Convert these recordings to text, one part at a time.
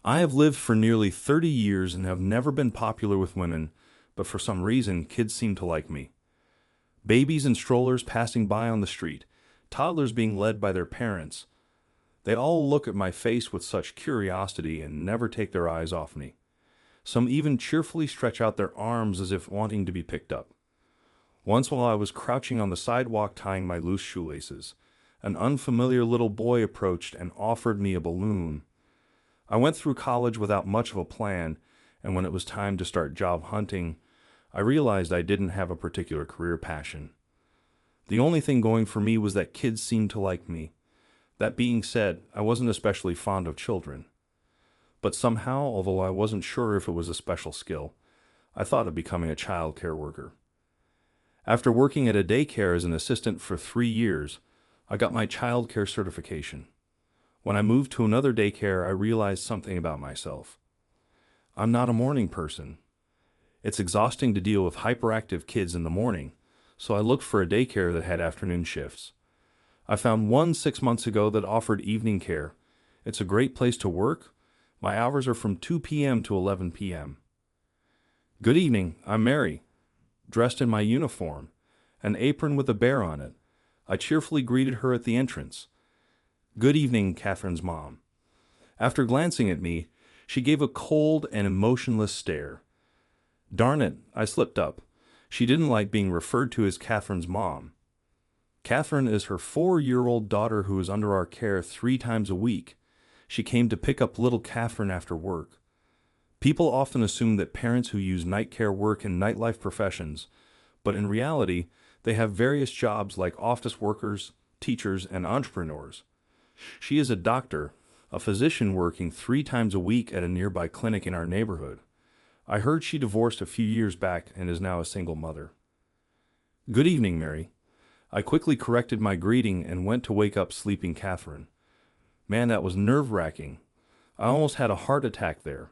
I have lived for nearly 30 years and have never been popular with women, but for some reason, kids seem to like me. Babies and strollers passing by on the street, toddlers being led by their parents. They all look at my face with such curiosity and never take their eyes off me. Some even cheerfully stretch out their arms as if wanting to be picked up. Once while I was crouching on the sidewalk tying my loose shoelaces, an unfamiliar little boy approached and offered me a balloon. I went through college without much of a plan, and when it was time to start job hunting, I realized I didn't have a particular career passion. The only thing going for me was that kids seemed to like me. That being said, I wasn't especially fond of children. But somehow, although I wasn't sure if it was a special skill, I thought of becoming a child care worker. After working at a daycare as an assistant for 3 years, I got my child care certification. When I moved to another daycare, I realized something about myself. I'm not a morning person. It's exhausting to deal with hyperactive kids in the morning, so I looked for a daycare that had afternoon shifts. I found one 6 months ago that offered evening care. It's a great place to work. My hours are from 2 p.m. to 11 p.m. Good evening, I'm Mary. Dressed in my uniform, an apron with a bear on it, I cheerfully greeted her at the entrance. Good evening, Catherine's mom. After glancing at me, she gave a cold and emotionless stare. Darn it, I slipped up. She didn't like being referred to as Catherine's mom. Catherine is her 4-year-old daughter who is under our care 3 times a week. She came to pick up little Catherine after work. People often assume that parents who use night care work in nightlife professions, but in reality, they have various jobs like office workers, teachers, and entrepreneurs. She is a doctor, a physician working 3 times a week at a nearby clinic in our neighborhood. I heard she divorced a few years back and is now a single mother. Good evening, Mary. I quickly corrected my greeting and went to wake up sleeping Catherine. Man, that was nerve-wracking. I almost had a heart attack there.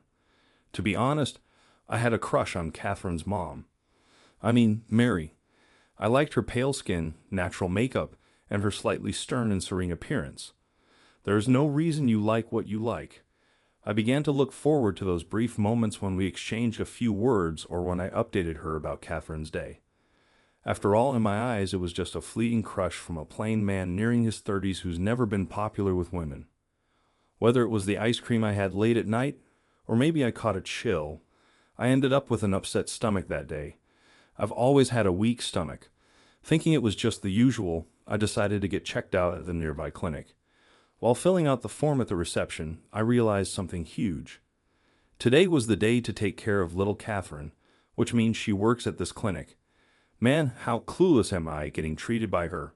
To be honest, I had a crush on Catherine's mom. Mary. I liked her pale skin, natural makeup, and her slightly stern and serene appearance. There is no reason you like what you like. I began to look forward to those brief moments when we exchanged a few words or when I updated her about Catherine's day. After all, in my eyes, it was just a fleeting crush from a plain man nearing his 30s who's never been popular with women. Whether it was the ice cream I had late at night, or maybe I caught a chill, I ended up with an upset stomach that day. I've always had a weak stomach. Thinking it was just the usual, I decided to get checked out at the nearby clinic. While filling out the form at the reception, I realized something huge. Today was the day to take care of little Catherine, which means she works at this clinic. Man, how clueless am I getting treated by her.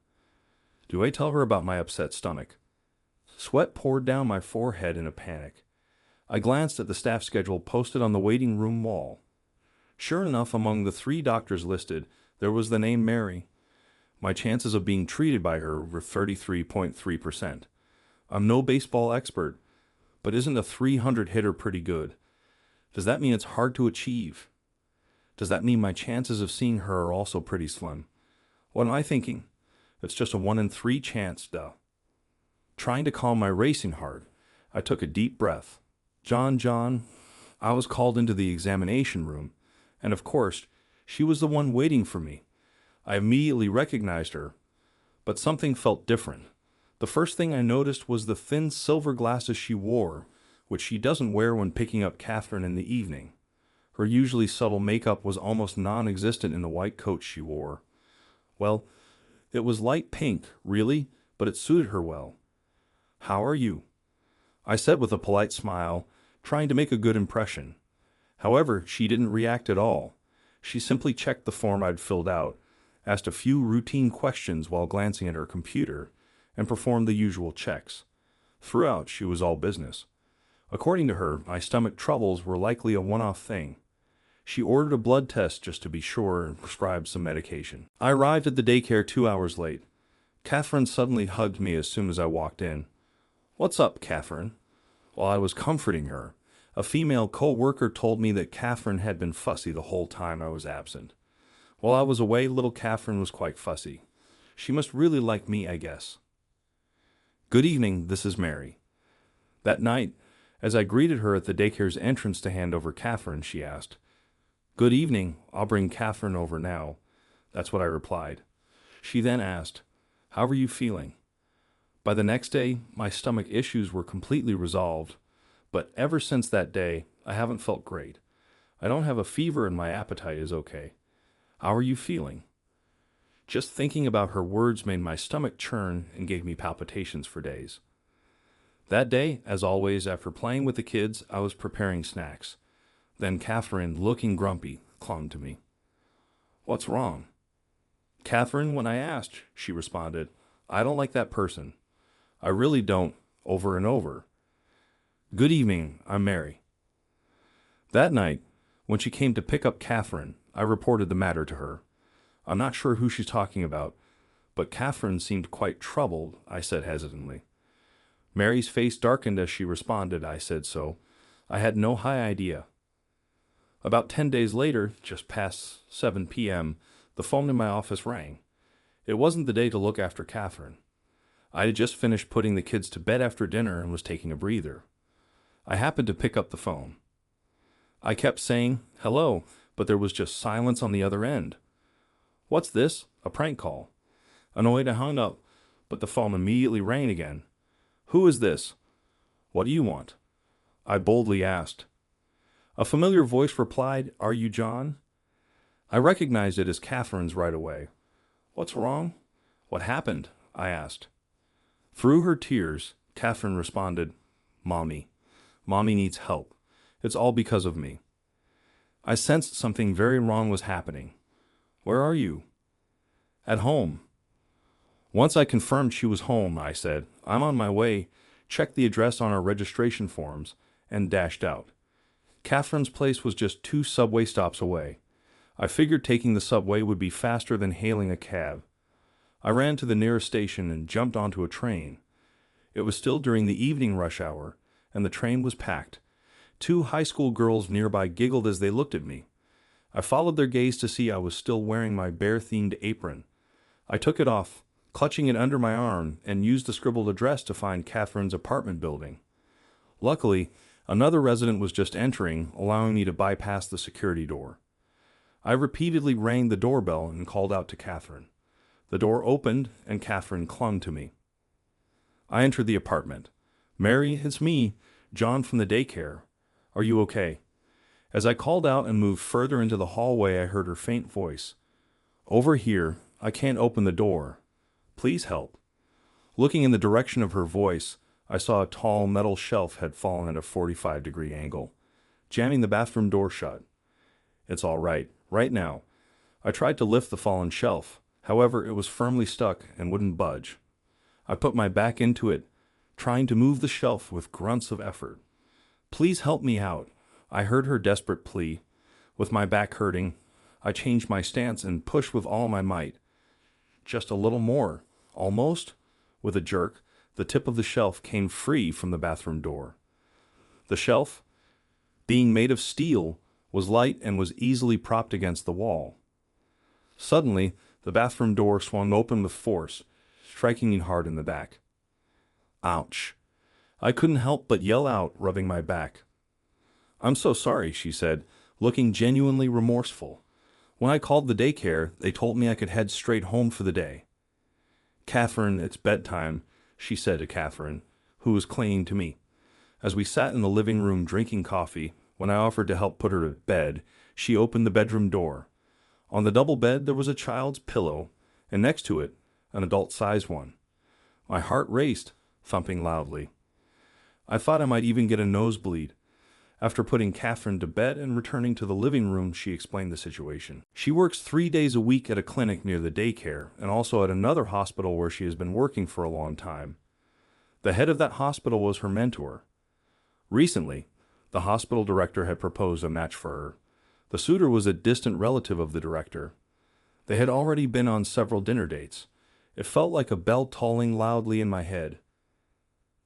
Do I tell her about my upset stomach? Sweat poured down my forehead in a panic. I glanced at the staff schedule posted on the waiting room wall. Sure enough, among the 3 doctors listed, there was the name Mary. My chances of being treated by her were 33.3%. I'm no baseball expert, but isn't a 300 hitter pretty good? Does that mean it's hard to achieve? Does that mean my chances of seeing her are also pretty slim? What am I thinking? It's just a 1 in 3 chance, duh. Trying to calm my racing heart, I took a deep breath. John, I was called into the examination room, and of course, she was the one waiting for me. I immediately recognized her, but something felt different. The first thing I noticed was the thin silver glasses she wore, which she doesn't wear when picking up Catherine in the evening. Her usually subtle makeup was almost non-existent in the white coat she wore. Well, it was light pink, really, but it suited her well. How are you? I said with a polite smile, trying to make a good impression. However, she didn't react at all. She simply checked the form I'd filled out, asked a few routine questions while glancing at her computer, and performed the usual checks. Throughout, she was all business. According to her, my stomach troubles were likely a one-off thing. She ordered a blood test just to be sure and prescribed some medication. I arrived at the daycare 2 hours late. Catherine suddenly hugged me as soon as I walked in. What's up, Catherine? While I was comforting her, a female co-worker told me that Catherine had been fussy the whole time I was absent. While I was away, little Catherine was quite fussy. She must really like me, I guess. Good evening, this is Mary. That night, As I greeted her at the daycare's entrance to hand over Catherine, she asked, "Good evening, I'll bring Catherine over now." That's what I replied. She then asked, "How are you feeling?" By the next day, my stomach issues were completely resolved, but ever since that day, I haven't felt great. I don't have a fever and my appetite is okay. How are you feeling? Just thinking about her words made my stomach churn and gave me palpitations for days. That day, as always, after playing with the kids, I was preparing snacks. Then Catherine, looking grumpy, clung to me. "What's wrong?" "Catherine, when I asked," she responded, "I don't like that person. I really don't," over and over. "Good evening, I'm Mary." That night, when she came to pick up Catherine, I reported the matter to her. "I'm not sure who she's talking about, but Catherine seemed quite troubled," I said hesitantly. Mary's face darkened as she responded, "I said so. I had no high idea." About 10 days later, just past 7 p.m., the phone in my office rang. It wasn't the day to look after Catherine. I had just finished putting the kids to bed after dinner and was taking a breather. I happened to pick up the phone. I kept saying, "Hello," but there was just silence on the other end. "What's this? A prank call?" Annoyed, I hung up, but the phone immediately rang again. "Who is this?" "What do you want?" I boldly asked. A familiar voice replied, "Are you John?" I recognized it as Catherine's right away. "What's wrong?" "What happened?" I asked. Through her tears, Catherine responded, "Mommy. Mommy needs help. It's all because of me." I sensed something very wrong was happening. "Where are you?" "At home." Once I confirmed she was home, I said, "I'm on my way," checked the address on our registration forms, and dashed out. Catherine's place was just 2 subway stops away. I figured taking the subway would be faster than hailing a cab. I ran to the nearest station and jumped onto a train. It was still during the evening rush hour, and the train was packed. 2 high school girls nearby giggled as they looked at me. I followed their gaze to see I was still wearing my bear-themed apron. I took it off, clutching it under my arm, and used the scribbled address to find Catherine's apartment building. Luckily, another resident was just entering, allowing me to bypass the security door. I repeatedly rang the doorbell and called out to Catherine. The door opened, and Catherine clung to me. I entered the apartment. "Mary, it's me, John from the daycare. Are you okay?" As I called out and moved further into the hallway, I heard her faint voice. "Over here. I can't open the door. Please help." Looking in the direction of her voice, I saw a tall metal shelf had fallen at a 45-degree angle, jamming the bathroom door shut. "It's all right. Right now." I tried to lift the fallen shelf. However, it was firmly stuck and wouldn't budge. I put my back into it, trying to move the shelf with grunts of effort. "Please help me out," I heard her desperate plea. With my back hurting, I changed my stance and pushed with all my might. Just a little more. Almost. With a jerk, the tip of the shelf came free from the bathroom door. The shelf, being made of steel, was light and was easily propped against the wall. Suddenly, the bathroom door swung open with force, striking me hard in the back. Ouch. I couldn't help but yell out, rubbing my back. "I'm so sorry," she said, looking genuinely remorseful. "When I called the daycare, they told me I could head straight home for the day." "Catherine, it's bedtime," she said to Catherine, who was clinging to me. As we sat in the living room drinking coffee, when I offered to help put her to bed, she opened the bedroom door. On the double bed there was a child's pillow, and next to it, an adult-sized one. My heart raced, thumping loudly. I thought I might even get a nosebleed. After putting Catherine to bed and returning to the living room, she explained the situation. She works 3 days a week at a clinic near the daycare, and also at another hospital where she has been working for a long time. The head of that hospital was her mentor. Recently, the hospital director had proposed a match for her. The suitor was a distant relative of the director. They had already been on several dinner dates. It felt like a bell tolling loudly in my head.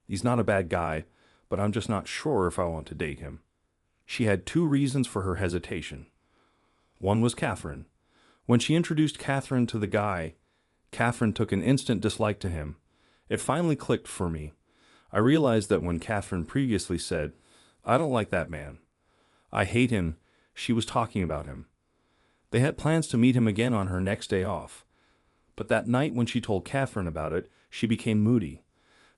He's not a bad guy, but I'm just not sure if I want to date him. She had 2 reasons for her hesitation. One was Catherine. When she introduced Catherine to the guy, Catherine took an instant dislike to him. It finally clicked for me. I realized that when Catherine previously said, I don't like that man. I hate him. She was talking about him. They had plans to meet him again on her next day off. But that night when she told Catherine about it, she became moody.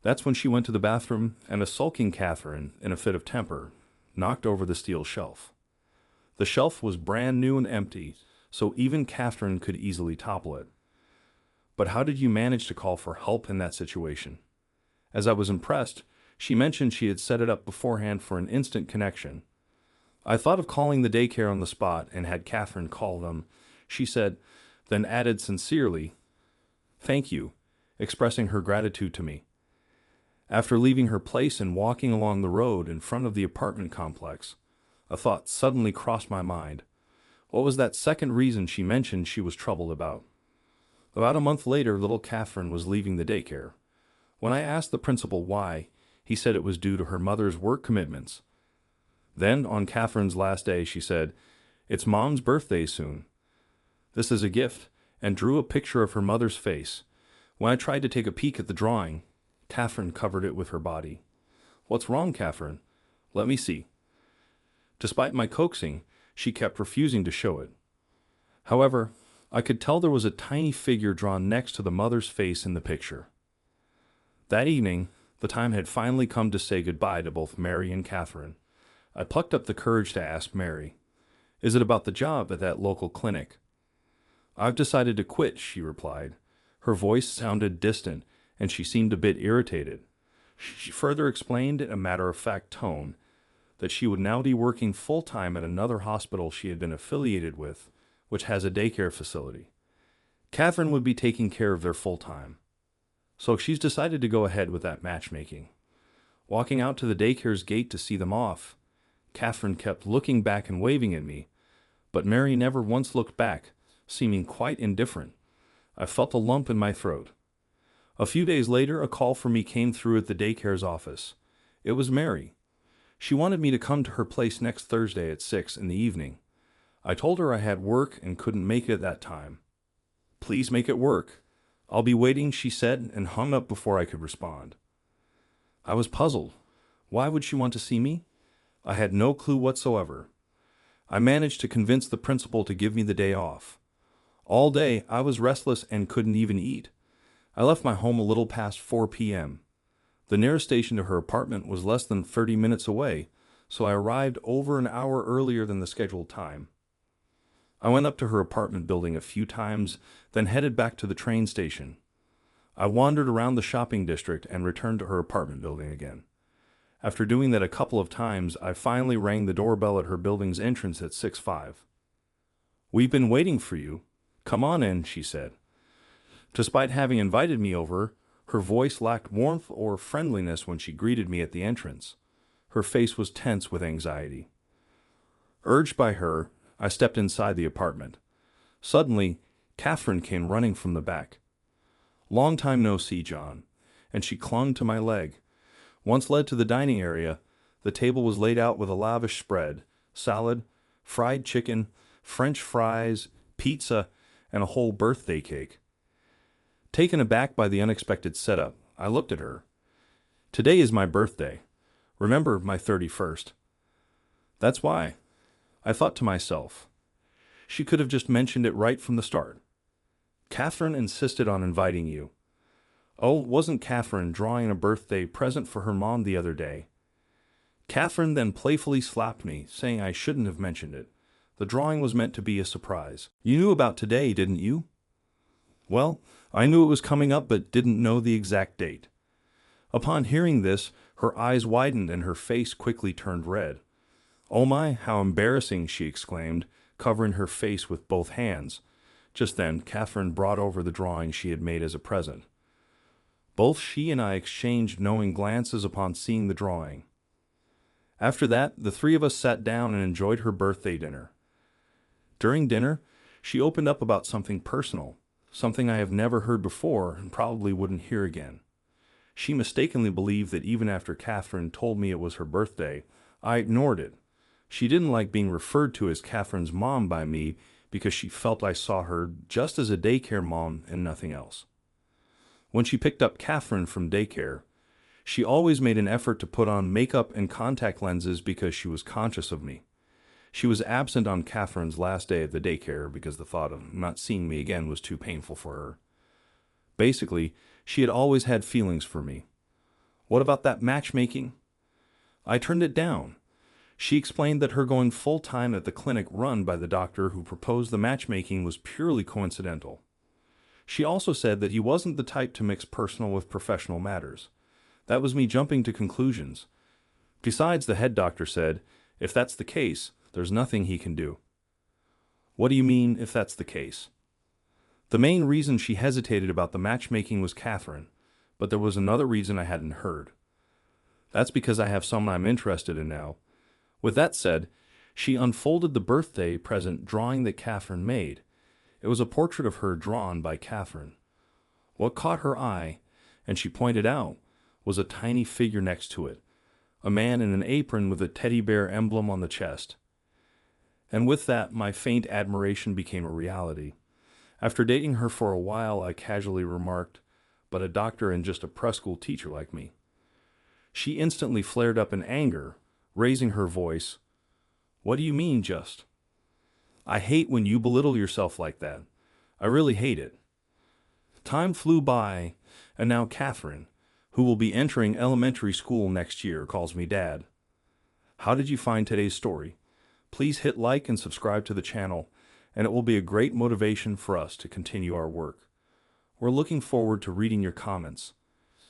That's when she went to the bathroom, and a sulking Catherine, in a fit of temper, knocked over the steel shelf. The shelf was brand new and empty, so even Catherine could easily topple it. But how did you manage to call for help in that situation? As I was impressed, she mentioned she had set it up beforehand for an instant connection. I thought of calling the daycare on the spot and had Catherine call them, she said, then added sincerely, "Thank you," expressing her gratitude to me. After leaving her place and walking along the road in front of the apartment complex, a thought suddenly crossed my mind. What was that second reason she mentioned she was troubled about? About a month later, little Catherine was leaving the daycare. When I asked the principal why, he said it was due to her mother's work commitments. Then, on Catherine's last day, she said, "It's Mom's birthday soon. This is a gift," and drew a picture of her mother's face. When I tried to take a peek at the drawing, Catherine covered it with her body. "What's wrong, Catherine? Let me see." Despite my coaxing, she kept refusing to show it. However, I could tell there was a tiny figure drawn next to the mother's face in the picture. That evening, the time had finally come to say goodbye to both Mary and Catherine. I plucked up the courage to ask Mary, "Is it about the job at that local clinic?" "I've decided to quit," she replied. Her voice sounded distant, and she seemed a bit irritated. She further explained in a matter-of-fact tone that she would now be working full-time at another hospital she had been affiliated with, which has a daycare facility. Catherine would be taking care of their full-time. So she's decided to go ahead with that matchmaking. Walking out to the daycare's gate to see them off, Catherine kept looking back and waving at me, but Mary never once looked back, seeming quite indifferent. I felt a lump in my throat. A few days later, a call for me came through at the daycare's office. It was Mary. She wanted me to come to her place next Thursday at 6 in the evening. I told her I had work and couldn't make it at that time. "Please make it work. I'll be waiting," she said, and hung up before I could respond. I was puzzled. Why would she want to see me? I had no clue whatsoever. I managed to convince the principal to give me the day off. All day, I was restless and couldn't even eat. I left my home a little past 4 p.m. The nearest station to her apartment was less than 30 minutes away, so I arrived over an hour earlier than the scheduled time. I went up to her apartment building a few times, then headed back to the train station. I wandered around the shopping district and returned to her apartment building again. After doing that a couple of times, I finally rang the doorbell at her building's entrance at 6:05. "We've been waiting for you. Come on in," she said. Despite having invited me over, her voice lacked warmth or friendliness when she greeted me at the entrance. Her face was tense with anxiety. Urged by her, I stepped inside the apartment. Suddenly, Catherine came running from the back. "Long time no see, John," and she clung to my leg. Once led to the dining area, the table was laid out with a lavish spread: salad, fried chicken, French fries, pizza, and a whole birthday cake. Taken aback by the unexpected setup, I looked at her. "Today is my birthday. Remember, my 31st. "That's why," I thought to myself. She could have just mentioned it right from the start. "Catherine insisted on inviting you." Oh, wasn't Catherine drawing a birthday present for her mom the other day? Catherine then playfully slapped me, saying I shouldn't have mentioned it. The drawing was meant to be a surprise. "You knew about today, didn't you?" Well, I knew it was coming up but didn't know the exact date. Upon hearing this, her eyes widened and her face quickly turned red. "Oh my, how embarrassing," she exclaimed, covering her face with both hands. Just then, Catherine brought over the drawing she had made as a present. Both she and I exchanged knowing glances upon seeing the drawing. After that, the three of us sat down and enjoyed her birthday dinner. During dinner, she opened up about something personal, something I have never heard before and probably wouldn't hear again. She mistakenly believed that even after Catherine told me it was her birthday, I ignored it. She didn't like being referred to as Catherine's mom by me because she felt I saw her just as a daycare mom and nothing else. When she picked up Catherine from daycare, She always made an effort to put on makeup and contact lenses because she was conscious of me. She was absent on Catherine's last day at the daycare because the thought of not seeing me again was too painful for her. Basically, she had always had feelings for me. What about that matchmaking? I turned it down. She explained that her going full-time at the clinic run by the doctor who proposed the matchmaking was purely coincidental. She also said that he wasn't the type to mix personal with professional matters. That was me jumping to conclusions. Besides, the head doctor said, if that's the case, there's nothing he can do. What do you mean, if that's the case? The main reason she hesitated about the matchmaking was Catherine, but there was another reason I hadn't heard. That's because I have someone I'm interested in now. With that said, she unfolded the birthday present drawing that Catherine made. It was a portrait of her drawn by Catherine. What caught her eye, and she pointed out, was a tiny figure next to it, a man in an apron with a teddy bear emblem on the chest. And with that, my faint admiration became a reality. After dating her for a while, I casually remarked, but a doctor and just a preschool teacher like me. She instantly flared up in anger, raising her voice. What do you mean, just? I hate when you belittle yourself like that. I really hate it. Time flew by, and now Catherine, who will be entering elementary school next year, calls me Dad. How did you find today's story? Please hit like and subscribe to the channel, and it will be a great motivation for us to continue our work. We're looking forward to reading your comments.